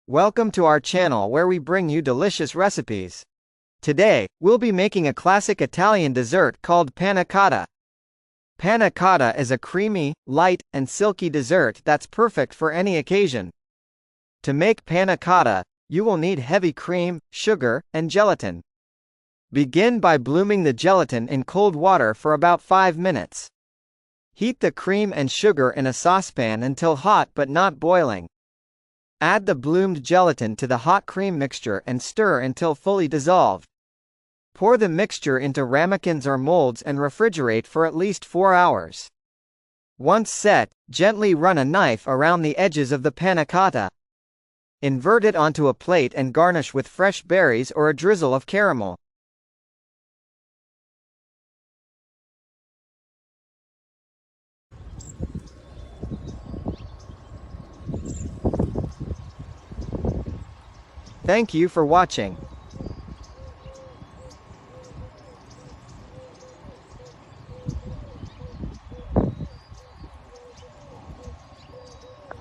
Welcome to our channel where we bring you delicious recipes. Today, we'll be making a classic Italian dessert called panna cotta. Panna cotta is a creamy, light, and silky dessert that's perfect for any occasion. To make panna cotta, you will need heavy cream, sugar, and gelatin. Begin by blooming the gelatin in cold water for about 5 minutes. Heat the cream and sugar in a saucepan until hot but not boiling. Add the bloomed gelatin to the hot cream mixture and stir until fully dissolved. Pour the mixture into ramekins or molds and refrigerate for at least 4 hours. Once set, gently run a knife around the edges of the panna cotta. Invert it onto a plate and garnish with fresh berries or a drizzle of caramel. Thank you for watching.